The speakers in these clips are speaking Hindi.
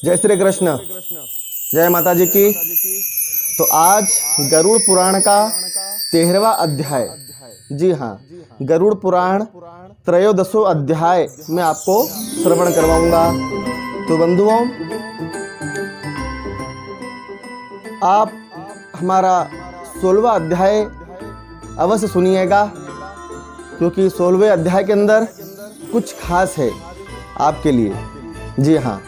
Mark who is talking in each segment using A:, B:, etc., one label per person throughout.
A: जय श्री कृष्ण। जय माता जी की। तो आज गरुड़ पुराण का 13वां अध्याय, जी हाँ, गरुड़ पुराण त्रयोदशो अध्याय में आपको श्रवण करवाऊंगा। तो बंधुओं, आप हमारा 16वां अध्याय अवश्य सुनिएगा, क्योंकि 16वें अध्याय के अंदर कुछ खास है आपके लिए। जी हाँ,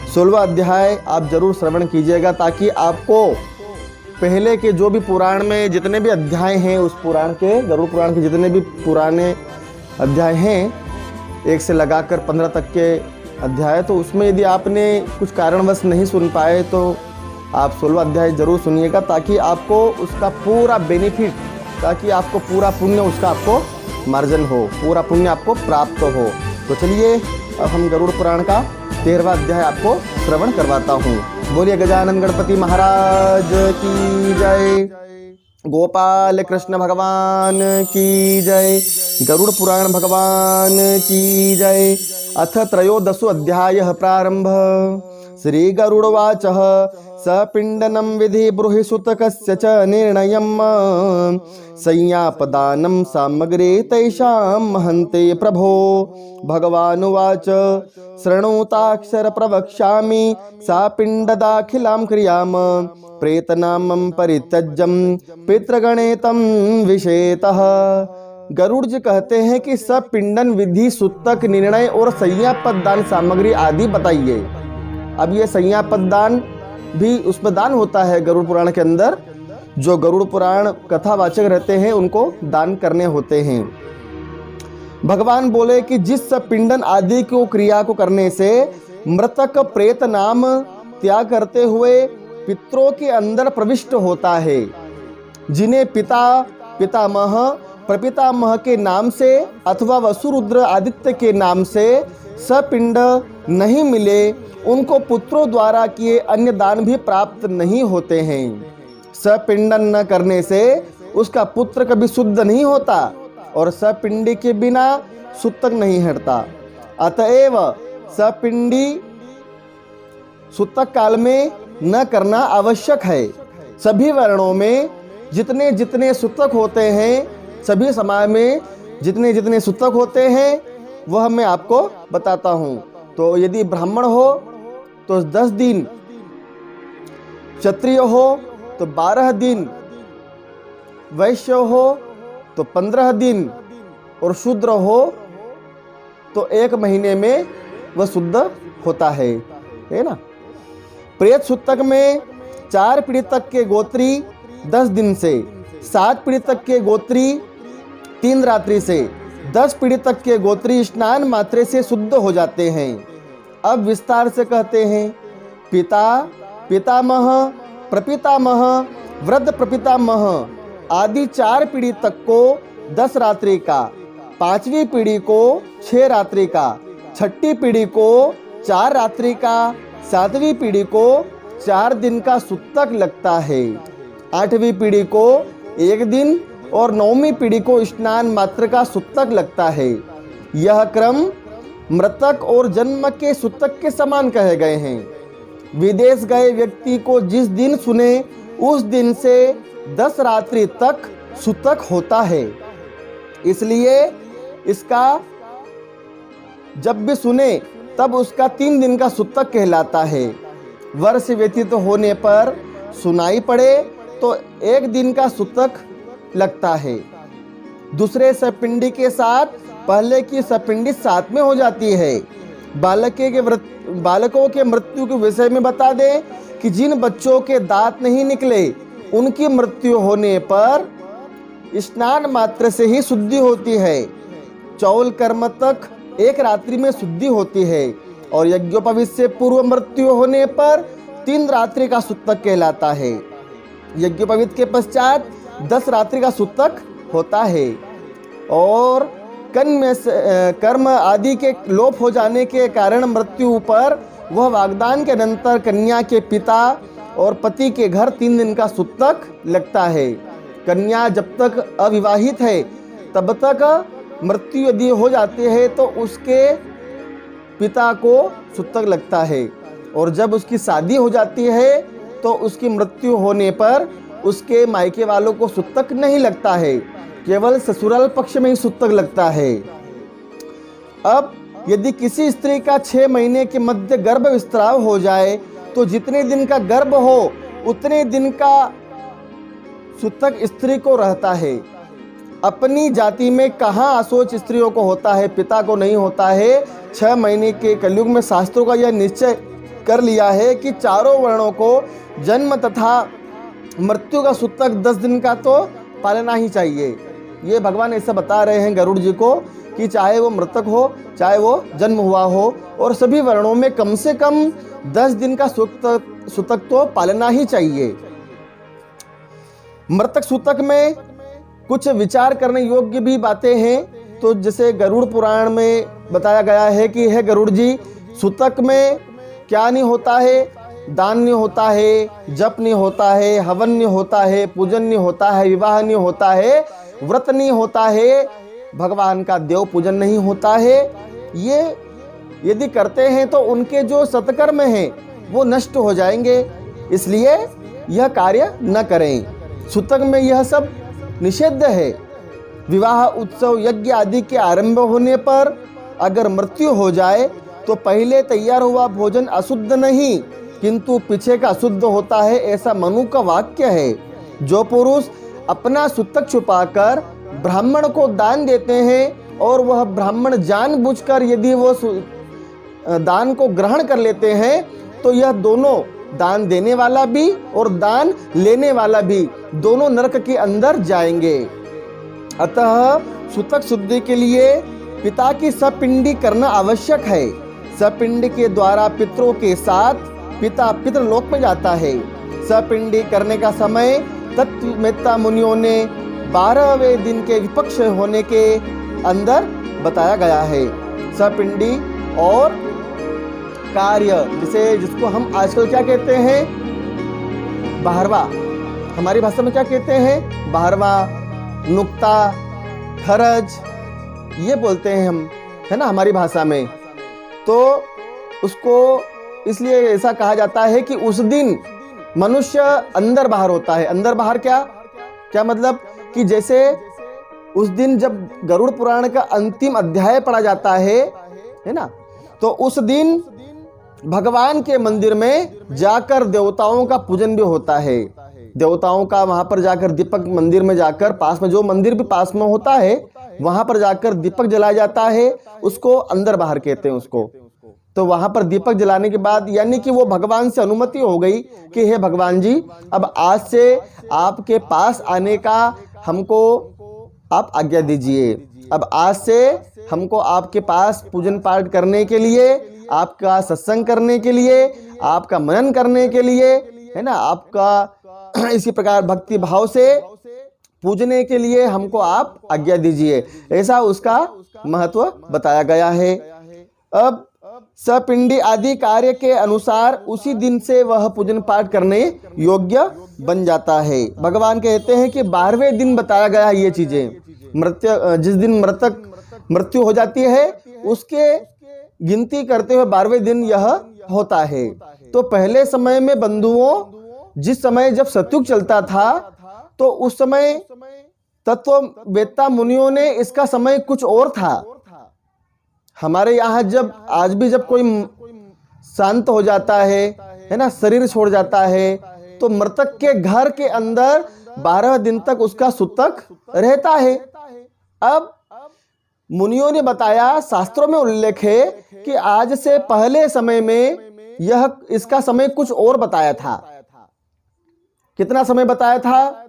A: 16वां अध्याय आप जरूर श्रवण कीजिएगा, ताकि आपको पहले के जो भी पुराण में जितने भी अध्याय हैं, उस पुराण के, गरुड़ पुराण के जितने भी पुराने अध्याय हैं, 1 से लगाकर 15 तक के अध्याय, तो उसमें यदि आपने कुछ कारणवश नहीं सुन पाए तो आप 16वां अध्याय जरूर सुनिएगा, ताकि आपको उसका पूरा बेनिफिट, ताकि आपको पूरा पुण्य उसका आपको मार्जन हो, पूरा पुण्य आपको प्राप्त हो। तो चलिए अब हम गरुड़ पुराण का 13वां अध्याय आपको श्रवण करवाता हूँ। बोलिए गजानन गणपति महाराज की जय, गोपाल कृष्ण भगवान की जय, गरुड़ पुराण भगवान की जय। अथ त्रयोदशो अध्यायः प्रारंभ। श्री गरुड़वाच सपिंडनं विधि ब्रूहि सुतकस्य च निर्णयम् संज्ञापदानं सामग्रे तैषां महन्ते प्रभो। भगवानुवाच शृणुताक्षर प्रवक्ष्यामि सापिण्डदाखिलां क्रियां प्रेतनामं परित्यज्यं पितृगणेतं विषेतः। गरुड़ जी कहते हैं कि सब पिंडन विधि, सुतक, निर्णय और संज्ञापद दान सामग्री आदि बताइए। अब ये संज्ञापद दान भी उसमें दान होता है गरुड़ पुराण के अंदर। जो गरुड़ पुराण कथावाचक रहते हैं उनको दान करने होते हैं। भगवान बोले कि जिस सब पिंडन आदि को क्रिया को करने से मृतक प्रेत नाम त्याग करते हुए पितरों के अंदर प्रविष्ट होता है, जिन्हें पिता, पितामह, प्रपितामह के नाम से अथवा वसुरुद्र आदित्य के नाम से सपिंड नहीं मिले, उनको पुत्रों द्वारा किए अन्य दान भी प्राप्त नहीं होते हैं। सपिंडन न करने से उसका पुत्र कभी शुद्ध नहीं होता और सपिंडी के बिना सुतक नहीं हटता। अतएव सपिंडी सुतक काल में न करना आवश्यक है। सभी वर्णों में जितने जितने सुतक होते हैं, सभी समाज में जितने जितने सुतक होते हैं, वह मैं आपको बताता हूँ। तो यदि ब्राह्मण हो तो 10 दिन, क्षत्रिय हो तो 12 दिन, वैश्य हो तो 15 दिन और शूद्र हो तो 1 महीने में वह शुद्ध होता है ना। प्रेत सुतक में 4 पीढ़ी तक के गोत्री 10 दिन से, 7 पीढ़ी तक के गोत्री 3 रात्रि से, 10 पीढ़ी तक के गोत्री स्नान मात्रे से शुद्ध हो जाते हैं। अब विस्तार से कहते हैं, पिता, पितामह, प्रपितामह, वृद्ध प्रपितामह आदि 4 पीढ़ी तक को 10 रात्रि का, 5वीं पीढ़ी को 6 रात्रि का, 6ठी पीढ़ी को 4 रात्रि का, 7वीं पीढ़ी को 4 दिन का सुतक लगता है, 8वीं पीढ़ी को 1 दिन और 9वीं पीढ़ी को स्नान मात्र का सुतक लगता है। यह क्रम मृतक और जन्म के सुतक के समान कहे गए हैं। विदेश गए व्यक्ति को जिस दिन सुने उस दिन से 10 रात्रि तक सुतक होता है, इसलिए इसका जब भी सुने तब उसका 3 दिन का सुतक कहलाता है। वर्ष व्यतीत होने पर सुनाई पड़े तो 1 दिन का सुतक लगता है। दूसरे सपिंडी के साथ पहले की सपिंडी साथ में हो जाती है। बालकों के मृत्यु के विषय में बता दें कि जिन बच्चों के दांत नहीं निकले, उनकी मृत्यु होने पर स्नान मात्र से ही शुद्धि होती है। चौल कर्म तक 1 रात्रि में शुद्धि होती है और यज्ञोपवीत से पूर्व मृत्यु होने पर 3 रात्रि का सुतक कहलाता है। यज्ञोपवीत के पश्चात 10 रात्रि का सुतक होता है और कर्म आदि के लोप हो जाने के कारण मृत्यु पर वह वागदान के अनंतर कन्या के पिता और पति के घर 3 दिन का सुतक लगता है। कन्या जब तक अविवाहित है तब तक मृत्यु यदि हो जाती है तो उसके पिता को सुतक लगता है। और जब उसकी शादी हो जाती है तो उसकी मृत्यु होने पर उसके मायके वालों को सूतक नहीं लगता है, केवल ससुराल पक्ष में ही सूतक लगता है। अब यदि किसी स्त्री का 6 महीने के मध्य गर्भ विस्तार हो जाए तो जितने दिन का गर्भ हो उतने दिन का सूतक स्त्री को रहता है। अपनी जाति में कहाँ असोच स्त्रियों को होता है, पिता को नहीं होता है। 6 महीने के कलयुग में शास्त्रों का यह निश्चय कर लिया है कि चारों वर्णों को जन्म तथा मृत्यु का सूतक 10 दिन का तो पालना ही चाहिए। ये भगवान ऐसा बता रहे हैं गरुड़ जी को कि चाहे वो मृतक हो, चाहे वो जन्म हुआ हो, और सभी वर्णों में कम से कम 10 दिन का सूतक तो पालना ही चाहिए। मृतक सूतक में कुछ विचार करने योग्य भी बातें हैं। तो जैसे गरुड़ पुराण में बताया गया है कि हे गरुड़ जी, सूतक में क्या नहीं होता है? दान नहीं होता है, जप नहीं होता है, हवन नहीं होता है, पूजन नहीं होता है, विवाह नहीं होता है, व्रत नहीं होता है, भगवान का देव पूजन नहीं होता है। ये यदि करते हैं तो उनके जो सत्कर्म हैं वो नष्ट हो जाएंगे, इसलिए यह कार्य न करें। सूतक में यह सब निषिद्ध है। विवाह, उत्सव, यज्ञ आदि के आरंभ होने पर अगर मृत्यु हो जाए तो पहले तैयार हुआ भोजन अशुद्ध नहीं किंतु पीछे का अशुद्ध होता है, ऐसा मनु का वाक्य है। जो पुरुष अपना सूतक छुपाकर ब्राह्मण को दान देते हैं और वह ब्राह्मण जानबूझकर यदि वो दान को ग्रहण कर लेते हैं तो यह दोनों, दान देने वाला भी और दान लेने वाला भी, दोनों नरक के अंदर जाएंगे। अतः सूतक शुद्धि के लिए पिता की सपिंडी करना आवश्यक है। सपिंडी के द्वारा पितरों के साथ पिता पितृलोक में जाता है। सपिंडी करने का समय तत्ववेत्ता मुनियों ने 12वें दिन के विपक्ष होने के अंदर बताया गया है। सपिंडी और कार्य, जिसको हम आजकल क्या कहते हैं, बाहरवा, हमारी भाषा में क्या कहते हैं, बाहरवा, नुक्ता, खरज, ये बोलते हैं हम, है ना, हमारी भाषा में। तो उसको इसलिए ऐसा कहा जाता है कि उस दिन मनुष्य अंदर बाहर होता है। अंदर बाहर क्या मतलब कि जैसे उस दिन जब गरुड़ पुराण का अंतिम अध्याय पढ़ा जाता है ना, तो उस दिन भगवान के मंदिर में जाकर देवताओं का पूजन भी होता है। देवताओं का वहां पर जाकर दीपक, मंदिर में जाकर पास में जो मंदिर भी पास में होता है वहां पर जाकर दीपक जलाया जाता है, उसको अंदर बाहर कहते हैं उसको। तो वहां पर दीपक जलाने के बाद यानी कि वो भगवान से अनुमति हो गई कि हे भगवान जी, अब आज से आपके पास आने का हमको आप आज्ञा दीजिए। अब आज से हमको आपके पास पूजन पाठ करने के लिए, आपका सत्संग करने के लिए, आपका मनन करने के लिए, है ना, आपका इसी प्रकार भक्ति भाव से पूजने के लिए हमको आप आज्ञा दीजिए। ऐसा उसका महत्व बताया गया है। अब सपिंडी आदि कार्य के अनुसार उसी दिन से वह पूजन पाठ करने योग्य बन जाता है। भगवान कहते हैं कि 12वें दिन बताया गया है ये चीजें। जिस दिन मृत्यु हो जाती है उसके गिनती करते हुए 12वें दिन यह होता है। तो पहले समय में बंधुओं, जिस समय जब सतयुग चलता था तो उस समय तत्ववेत्ता मुनियों ने इसका समय कुछ और था। हमारे यहाँ जब आज भी जब कोई शांत हो जाता है ना, शरीर छोड़ जाता है, तो मृतक के घर के अंदर 12 दिन तक उसका सूतक रहता है। अब मुनियों ने बताया, शास्त्रों में उल्लेख है कि आज से पहले समय में इसका समय कुछ और बताया था। कितना समय बताया था?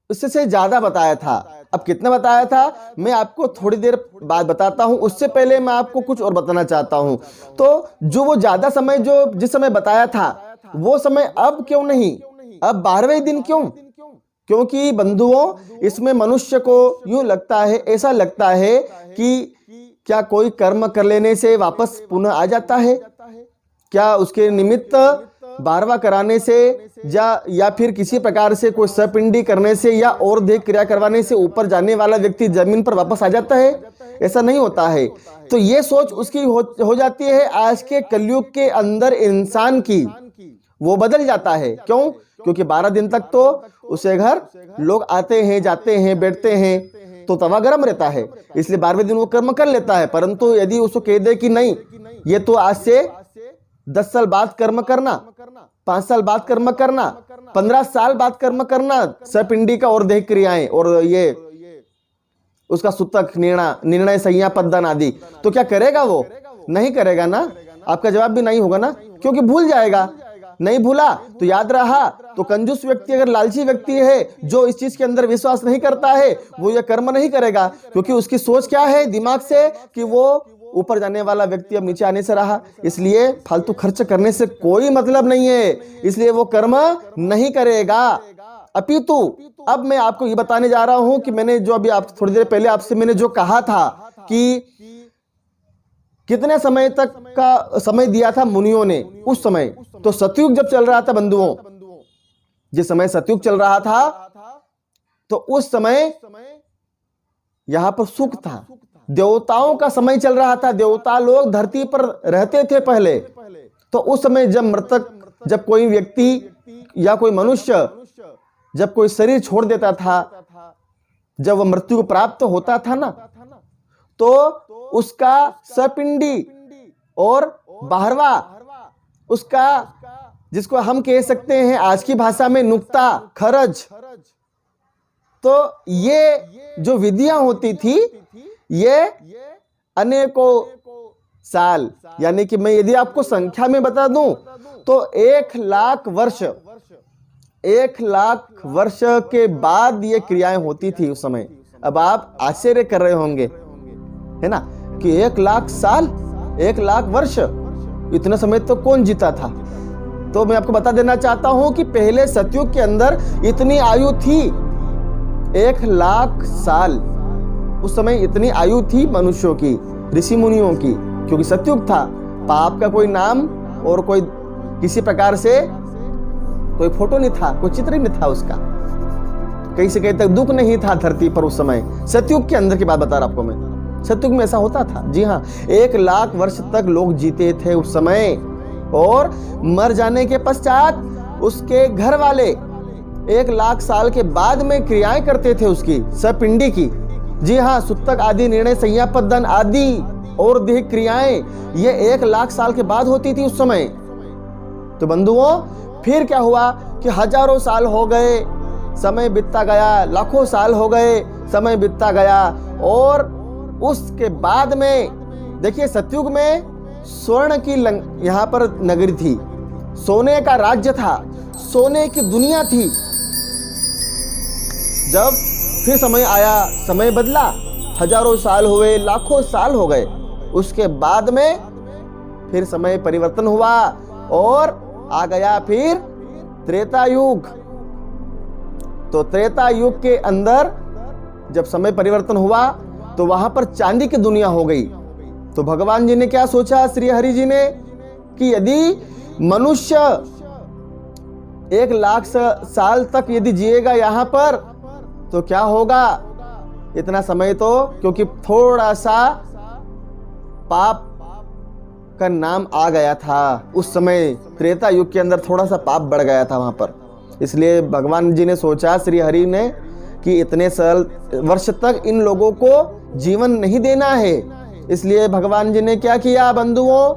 A: उससे ज्यादा बताया था। अब कितना बताया था मैं आपको थोड़ी देर बाद बताता हूं। उससे पहले मैं आपको कुछ और बताना चाहता हूं। तो जो वो ज्यादा समय जिस समय बताया था वो समय अब क्यों नहीं, अब 12वें दिन क्यों? क्योंकि बंधुओं, इसमें मनुष्य को यूं लगता है, ऐसा लगता है कि क्या कोई कर्म कर लेने से वापस पुनः आ जाता है? क्या उसके निमित्त 12वां कराने से या फिर किसी प्रकार से कोई सपिंडी करने से या और देह क्रिया करवाने से ऊपर जाने वाला व्यक्ति जमीन पर वापस आ जाता है? ऐसा नहीं होता है। तो ये सोच उसकी हो जाती है आज के कलयुग के अंदर इंसान की, वो बदल जाता है। क्यों? क्योंकि 12 दिन तक तो उसे घर लोग आते हैं, जाते हैं, बैठते हैं, तो तवा गर्म रहता है, इसलिए 12वें दिन वो कर्म कर लेता है। परंतु यदि उसको कह दे कि नहीं, ये तो आज से 10 साल बाद कर्म करना, 5 साल बाद कर्म करना, 15 साल बाद कर्म करना, सपिंडी का और देह क्रियाएं और ये उसका सूतक, निर्णय, संज्ञा, पददान आदि, तो क्या करेगा? वो नहीं करेगा ना। आपका जवाब भी नहीं होगा ना, क्योंकि भूल जाएगा। नहीं भूला तो याद रहा। तो कंजूस व्यक्ति, अगर लालची व्यक्ति है, जो इस चीज के अंदर विश्वास नहीं करता है, वो ये कर्म नहीं करेगा, क्योंकि उसकी सोच क्या है दिमाग से कि वो ऊपर जाने वाला व्यक्ति अब नीचे आने से रहा, इसलिए फालतू खर्च करने से कोई मतलब नहीं है, इसलिए वो कर्म नहीं करेगा। अपितु अब मैं आपको ये बताने जा रहा हूं कि मैंने जो अभी आप थोड़ी देर पहले आपसे मैंने जो कहा था कि कितने समय तक का समय दिया था मुनियों ने उस समय, तो सतयुग जब चल रहा था बंधुओं, जिस समय सतयुग चल रहा था, तो उस समय यहां पर सुख था, देवताओं का समय चल रहा था, देवता लोग धरती पर रहते थे पहले। तो उस समय जब मृतक, जब कोई व्यक्ति या कोई मनुष्य जब कोई शरीर छोड़ देता था, जब वह मृत्यु को प्राप्त होता था ना, तो उसका सपिंडी और बाहरवा, उसका जिसको हम कह सकते हैं आज की भाषा में नुक्ता, खरज, तो ये जो विधियां होती थी, ये अनेकों साल, यानी कि मैं यदि आपको संख्या में बता दूं तो 1,00,000 वर्ष, 1,00,000 वर्ष के बाद ये क्रियाएं होती थी उस समय। अब आप आश्चर्य कर रहे होंगे, है ना, कि 1,00,000 साल, 1,00,000 वर्ष, इतना समय तो कौन जीता था? तो मैं आपको बता देना चाहता हूं कि पहले सतयुग के अंदर इतनी आयु थी, 1,00,000 साल। उस समय इतनी आयु थी मनुष्यों की, ऋषि मुनियों की, क्योंकि सतयुग था। पाप का कोई नाम और कोई किसी प्रकार से कोई फोटो नहीं था, कोई चित्र नहीं था उसका, कहीं से कहीं तक दुख नहीं था धरती पर उस समय। सतयुग के अंदर की बात बता रहा आपको मैं, सतयुग में ऐसा होता था। जी हाँ, 1,00,000 वर्ष तक लोग जीते थे उस समय, और मर जाने के पश्चात उसके घर वाले 1,00,000 साल के बाद में क्रियाएं करते थे उसकी, सपिंडी की। जी हाँ, सुतक आदि, निर्णय, संज्ञा, पददान आदि और देह क्रियाएं, ये 1,00,000 साल के बाद होती थी उस समय। तो बंधुओं, फिर क्या हुआ कि हजारों साल हो गए, समय बीतता गया, लाखों साल हो गए, समय बीतता गया, और उसके बाद में देखिए सतयुग में स्वर्ण की यहां पर नगरी थी, सोने का राज्य था, सोने की दुनिया थी। जब फिर समय आया, समय बदला, हजारों साल हुए, लाखों साल हो गए, उसके बाद में फिर समय परिवर्तन हुआ और आ गया फिर त्रेता युग। तो त्रेता युग के अंदर जब समय परिवर्तन हुआ तो वहां पर चांदी की दुनिया हो गई। तो भगवान जी ने क्या सोचा, श्री हरि जी ने, कि यदि मनुष्य 1,00,000 साल तक यदि जिएगा यहां पर तो क्या होगा? इतना समय तो, क्योंकि थोड़ा सा पाप का नाम आ गया था उस समय, त्रेता युग के अंदर थोड़ा सा पाप बढ़ गया था वहां पर, इसलिए भगवान जी ने सोचा, श्री हरि ने, कि इतने साल वर्ष तक इन लोगों को जीवन नहीं देना है। इसलिए भगवान जी ने क्या किया बंधुओं,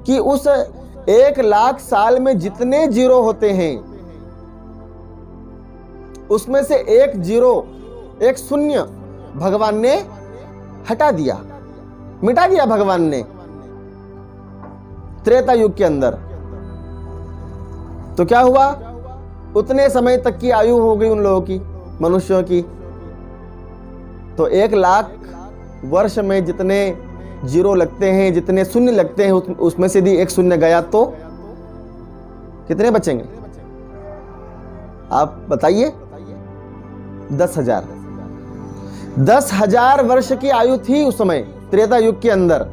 A: कि उस 1,00,000 साल में जितने जीरो होते हैं उसमें से एक जीरो, एक शून्य भगवान ने हटा दिया, मिटा दिया भगवान ने त्रेता युग के अंदर। तो क्या हुआ? उतने समय तक की आयु हो गई उन लोगों की, मनुष्यों की। तो 1,00,000 वर्ष में जितने जीरो लगते हैं, जितने शून्य लगते हैं, उसमें से यदि एक शून्य गया तो कितने बचेंगे? आप बताइए। 10,000। 10,000 वर्ष की आयु थी उस समय त्रेता युग के अंदर,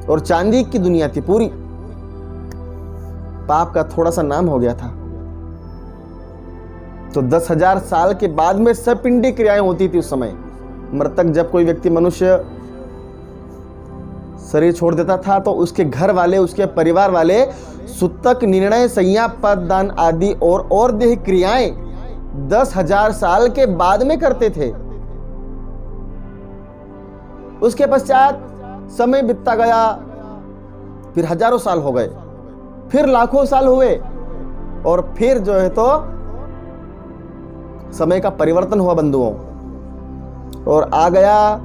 A: और चांदी की दुनिया थी पूरी। पाप का थोड़ा सा नाम हो गया था। तो 10,000 साल के बाद में सपिंडी क्रियाएं होती थी उस समय। मृतक जब कोई व्यक्ति, मनुष्य शरीर छोड़ देता था तो उसके घर वाले, उसके परिवार वाले सूतक, निर्णय, संज्ञा, पद, दान आदि और देह क्रियाएं 10,000 साल के बाद में करते थे। उसके पश्चात समय बीतता गया, फिर हजारों साल हो गए, फिर लाखों साल हुए, और फिर जो है तो समय का परिवर्तन हुआ बंधुओं, और आ गया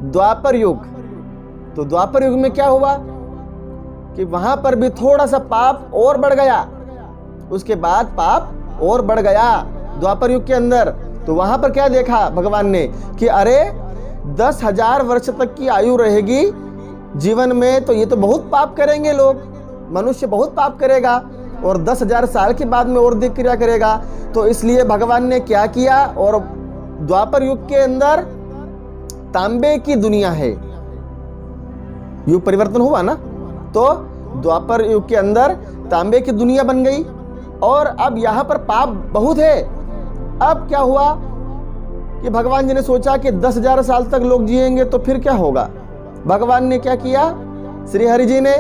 A: द्वापर युग। तो द्वापर युग में क्या हुआ कि वहां पर भी थोड़ा सा पाप और बढ़ गया, उसके बाद पाप और बढ़ गया द्वापर युग के अंदर। तो वहां पर क्या देखा भगवान ने कि अरे 10,000 वर्ष तक की आयु रहेगी जीवन में, तो ये तो बहुत पाप करेंगे लोग, मनुष्य बहुत पाप करेगा, और 10,000 साल के बाद में और देह क्रिया करेगा। तो इसलिए भगवान ने क्या किया, और द्वापर युग के अंदर तांबे की दुनिया है, युग परिवर्तन हुआ ना, तो द्वापर युग के अंदर तांबे की दुनिया बन गई, और अब यहां पर पाप बहुत है। अब क्या हुआ कि भगवान जी ने सोचा कि 10,000 साल तक लोग जिएंगे तो फिर क्या होगा। भगवान ने क्या किया, श्री हरि जी ने,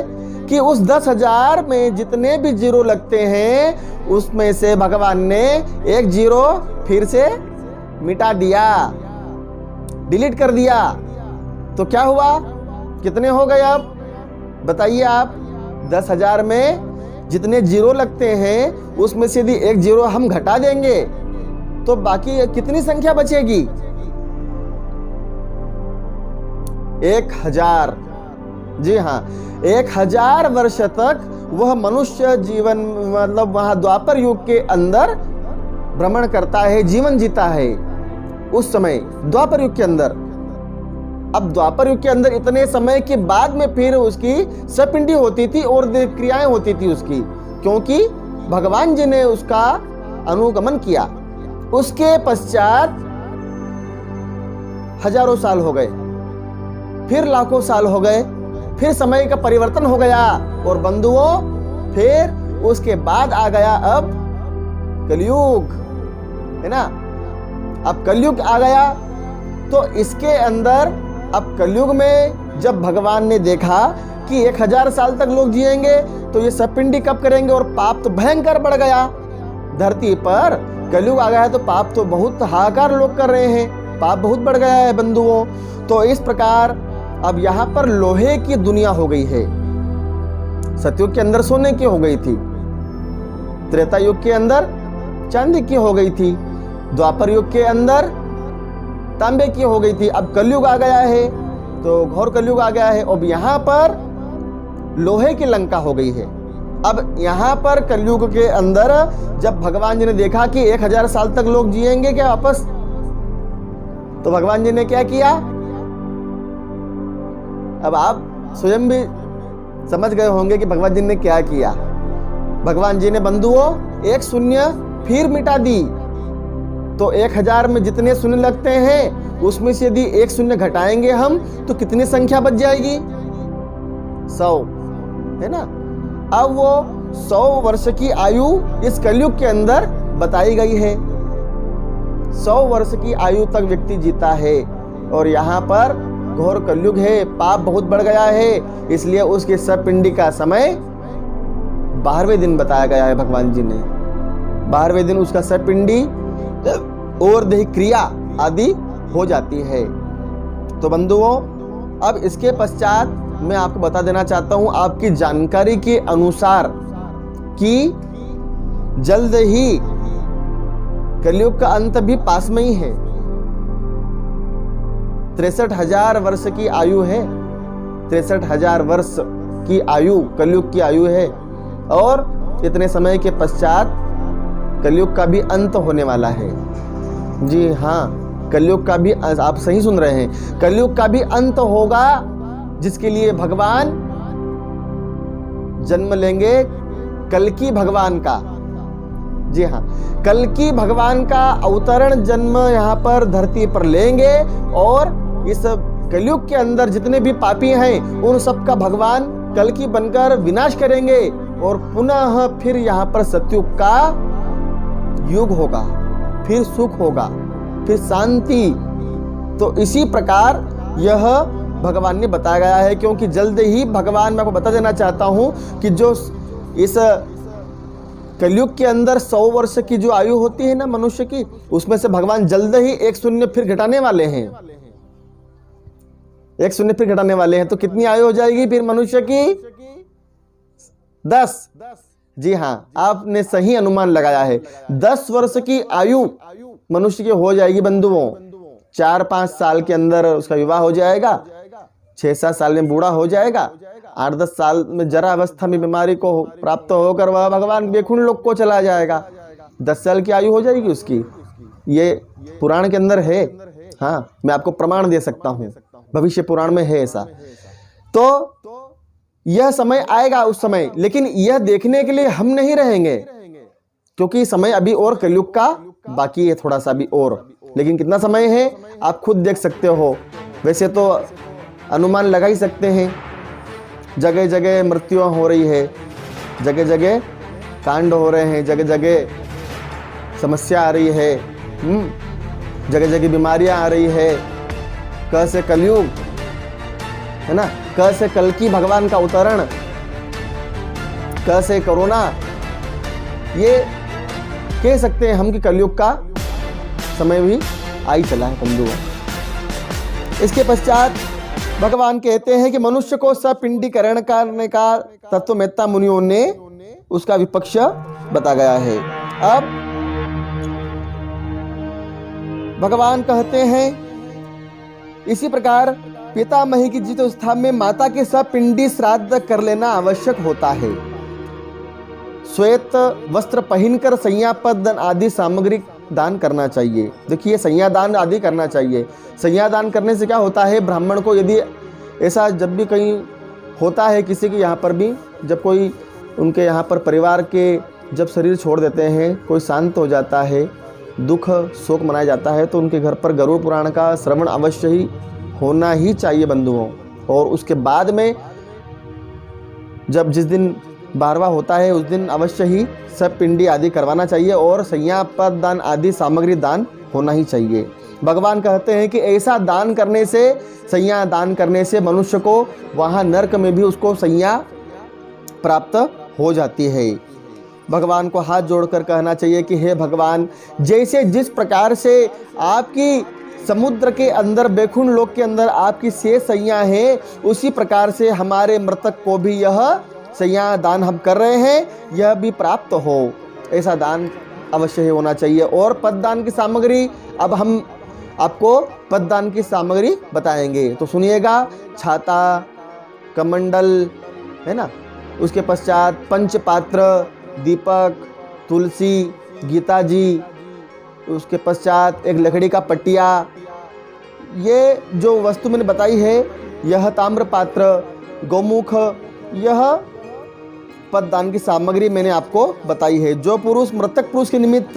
A: कि उस 10,000 में जितने भी जीरो लगते हैं उसमें से भगवान ने एक जीरो फिर से मिटा दिया, डिलीट कर दिया। तो क्या हुआ, कितने हो गए अब बताइए आप। 10,000 में जितने जीरो लगते हैं उसमें से यदि एक जीरो हम घटा देंगे तो बाकी कितनी संख्या बचेगी, 1,000। जी हाँ, 1,000 वर्ष तक वह मनुष्य जीवन, मतलब वहां द्वापर युग के अंदर भ्रमण करता है, जीवन जीता है उस समय द्वापर युग के अंदर। अब द्वापर युग के अंदर इतने समय के बाद में फिर उसकी सपिंडी होती थी और क्रियाएं होती थी उसकी, क्योंकि भगवान जी ने उसका अनुगमन किया। उसके पश्चात हजारों साल हो गए, फिर लाखों साल हो गए, फिर समय का परिवर्तन हो गया, और बंधुओं फिर उसके बाद आ गया अब कलयुग, है ना। अब कलयुग आ गया, तो इसके अंदर अब कलयुग में जब भगवान ने देखा कि 1,000 साल तक लोग जिएंगे तो ये सब पिंडी कब करेंगे, और पाप तो भयंकर बढ़ गया धरती पर। कलयुग आ गया है तो पाप तो बहुत हाहाकार लोग कर रहे हैं, पाप बहुत बढ़ गया है बंधुओं। तो इस प्रकार अब यहाँ पर लोहे की दुनिया हो गई है। सतयुग के अंदर सोने की हो गई थी, त्रेता युग के अंदर चांदी की हो गई थी, द्वापर युग के अंदर तांबे की हो गई थी। अब कलयुग आ गया है, तो घोर कलयुग आ गया है। अब यहाँ पर लोहे की लंका हो गई है। अब यहाँ पर कलयुग के अंदर जब भगवान जी ने देखा कि 1,000 साल तक लोग जिएंगे क्या वापस, तो भगवान जी ने क्या किया, अब आप स्वयं भी समझ गए होंगे कि भगवान जी ने क्या किया। भगवान जी ने बंधुओं एक शून्य फिर मिटा दी। तो 1,000 में जितने शून्य लगते हैं उसमें से यदि एक शून्य घटाएंगे हम तो कितनी संख्या बच जाएगी, 100, है ना। अब वो 100 वर्ष की आयु इस कलयुग के अंदर बताई गई है। 100 वर्ष की आयु तक व्यक्ति जीता है, और यहाँ पर घोर कलयुग है, पाप बहुत बढ़ गया है, इसलिए उसके सपिंडी का समय 12वें दिन बताया गया है भगवान जी ने। 12वें दिन उसका सपिंडी और देह क्रिया आदि हो जाती है। तो बंधुओं, अब इसके पश्चात मैं आपको बता देना चाहता हूं आपकी जानकारी के अनुसार कि जल्द ही कलयुग का अंत भी पास में ही है। 63,000 वर्ष की आयु है, 63,000 वर्ष की आयु कलयुग की आयु है, और इतने समय के पश्चात कलयुग का भी अंत होने वाला है। जी हाँ, कलयुग का भी, आप सही सुन रहे हैं, कलयुग का भी अंत होगा, जिसके लिए भगवान जन्म लेंगे कल्कि भगवान का। जी हाँ, कल्कि भगवान का अवतरण जन्म यहाँ पर धरती पर लेंगे, और इस कलयुग के अंदर जितने भी पापी हैं उन सब का भगवान कल्कि बनकर विनाश करेंगे, और पुनः फिर यहाँ पर सतयुग का युग होगा, फिर सुख होगा, फिर शांति। तो इसी प्रकार यह भगवान ने बताया गया है, क्योंकि जल्द ही भगवान, मैं आपको बता देना चाहता हूं कि जो इस कलयुग के अंदर 100 वर्ष की जो आयु होती है ना मनुष्य की, उसमें से भगवान जल्द ही 1 शून्य फिर घटाने वाले हैं, 1 शून्य फिर घटाने वाले हैं। तो कितनी आयु हो जाएगी फिर मनुष्य की? 10। जी हाँ, आपने सही अनुमान लगाया है। 10 वर्ष की आयु मनुष्य की हो जाएगी बंधुओं। 4-5 साल के अंदर उसका विवाह हो जाएगा, 6-7 साल में बूढ़ा हो जाएगा, 8-10 साल में जरा अवस्था में बीमारी को प्राप्त होकर वह भगवान वैकुंठ लोक को चला जाएगा। 10 साल की आयु हो जाएगी उसकी। ये पुराण के अंदर है। हाँ, मैं आपको प्रमाण दे सकता हूँ, भविष्य पुराण में है ऐसा। तो यह समय आएगा उस समय, लेकिन यह देखने के लिए हम नहीं रहेंगे, क्योंकि समय अभी और कलयुग का बाकी है, थोड़ा सा भी और। लेकिन कितना समय है आप खुद देख सकते हो। वैसे तो अनुमान लगा ही सकते हैं। जगह जगह मृत्युआं हो रही है, जगह जगह कांड हो रहे हैं, जगह जगह समस्या आ रही है, जगह जगह बीमारियां आ रही है। क से कलयुग है ना, क से कल की भगवान का अवतरण, क से कोरोना। ये कह सकते हैं हम कि कलयुग का समय भी आई चला है बंधुओं। इसके पश्चात भगवान कहते हैं कि मनुष्य को सपिंडीकरण करने का तत्ववेत्ता मुनियों ने उसका विपक्ष बता गया है। अब भगवान कहते हैं इसी प्रकार पितामही की जित अवस्था में माता के सपिंडी श्राद्ध कर लेना आवश्यक होता है। श्वेत वस्त्र पहनकर संज्ञापद आदि सामग्री दान करना चाहिए। देखिए, संज्ञादान आदि करना चाहिए। संज्ञादान करने से क्या होता है, ब्राह्मण को यदि ऐसा जब भी कहीं होता है किसी के यहाँ पर भी, जब कोई उनके यहाँ पर परिवार के जब शरीर छोड़ देते हैं, कोई शांत हो जाता है, दुख शोक मनाया जाता है, तो उनके घर पर गरुड़ पुराण का श्रवण अवश्य ही होना ही चाहिए बंधुओं। और उसके बाद में जब जिस दिन 12वां होता है उस दिन अवश्य ही सब पिंडी आदि करवाना चाहिए और संज्ञापद दान आदि सामग्री दान होना ही चाहिए। भगवान कहते हैं कि ऐसा दान करने से, संज्ञा दान करने से मनुष्य को वहाँ नरक में भी उसको संज्ञा प्राप्त हो जाती है। भगवान को हाथ जोड़कर कहना चाहिए कि हे भगवान, जैसे जिस प्रकार से आपकी समुद्र के अंदर वैकुंठ लोक के अंदर आपकी शेष संज्ञा है, उसी प्रकार से हमारे मृतक को भी यह संज्ञा दान हम कर रहे हैं, यह भी प्राप्त हो। ऐसा दान अवश्य ही होना चाहिए। और पददान की सामग्री, अब हम आपको पददान की सामग्री बताएंगे, तो सुनिएगा। छाता, कमंडल है ना, उसके पश्चात पंचपात्र, दीपक, तुलसी, गीता जी, उसके पश्चात एक लकड़ी का पटिया। ये जो वस्तु मैंने बताई है, यह ताम्र पात्र, गौमुख, यह पददान की सामग्री मैंने आपको बताई है। जो पुरुष मृतक पुरुष के निमित्त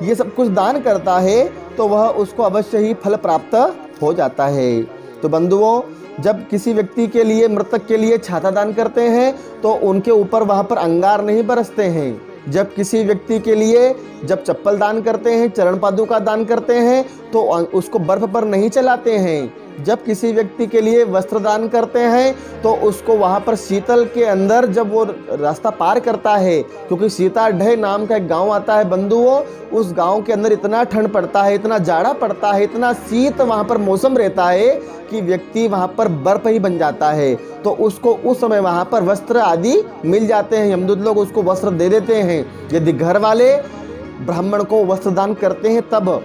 A: ये सब कुछ दान करता है तो वह उसको अवश्य ही फल प्राप्त हो जाता है। तो बंधुओं, जब किसी व्यक्ति के लिए, मृतक के लिए छाता दान करते हैं तो उनके ऊपर वहाँ पर अंगार नहीं बरसते हैं। जब किसी व्यक्ति के लिए जब चप्पल दान करते हैं, चरण पादुका दान करते हैं, तो उसको बर्फ पर नहीं चलाते हैं। जब किसी व्यक्ति के लिए वस्त्र दान करते हैं तो उसको वहाँ पर शीतल के अंदर जब वो रास्ता पार करता है, क्योंकि सीताढ़ नाम का एक गांव आता है बंधुओं, उस गांव के अंदर इतना ठंड पड़ता है, इतना जाड़ा पड़ता है, इतना शीत वहाँ पर मौसम रहता है कि व्यक्ति वहाँ पर बर्फ ही बन जाता है। तो उसको उस समय वहाँ पर वस्त्र आदि मिल जाते हैं, यमदूत लोग उसको वस्त्र दे देते हैं। यदि घर वाले ब्राह्मण को वस्त्र दान करते हैं तब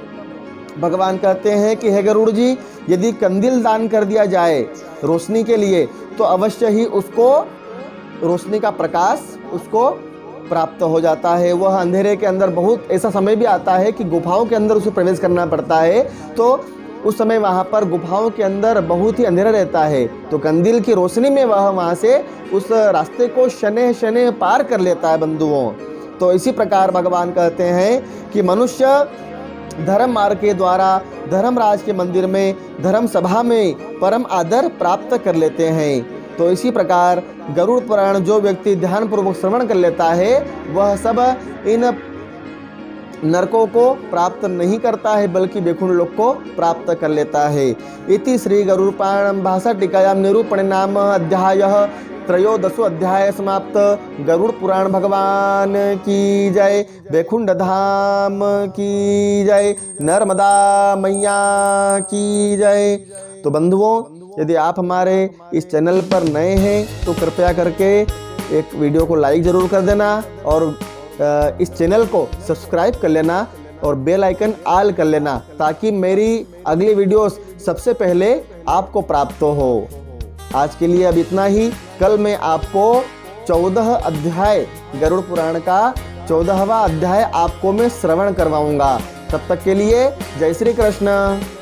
A: भगवान कहते हैं कि हे गरुड़ जी, यदि कंदील दान कर दिया जाए रोशनी के लिए तो अवश्य ही उसको रोशनी का प्रकाश उसको प्राप्त हो जाता है। वह अंधेरे के अंदर, बहुत ऐसा समय भी आता है कि गुफाओं के अंदर उसे प्रवेश करना पड़ता है, तो उस समय वहाँ पर गुफाओं के अंदर बहुत ही अंधेरा रहता है, तो कंदील की रोशनी में वह वहाँ से उस रास्ते को शनैः शनैः पार कर लेता है बंधुओं। तो इसी प्रकार भगवान कहते हैं कि मनुष्य धर्म मार्ग के द्वारा धर्मराज के मंदिर में, धर्म सभा में परम आदर प्राप्त कर लेते हैं। तो इसी प्रकार गरुड़ पुराण जो व्यक्ति ध्यान पूर्वक श्रवण कर लेता है, वह सब इन नरकों को प्राप्त नहीं करता है बल्कि वैकुंठ लोक को प्राप्त कर लेता है। इति श्री गरुड़ पुराण भाषा टीकायां निरूपण नाम अध्याय त्रयोदशो अध्याय समाप्त। गरुड़ पुराण भगवान की जय, वैकुंठ धाम की जय, नर्मदा मैया की जय। तो बंधुओं, यदि आप हमारे इस चैनल पर नए हैं तो कृपया करके एक वीडियो को लाइक ज़रूर कर देना और इस चैनल को सब्सक्राइब कर लेना और बेल आइकन ऑल कर लेना ताकि मेरी अगली वीडियोस सबसे पहले आपको प्राप्त हो। आज के लिए अब इतना ही। कल मैं आपको 14 अध्याय गरुड़ पुराण का 14वां अध्याय आपको मैं श्रवण करवाऊंगा। तब तक के लिए जय श्री कृष्ण।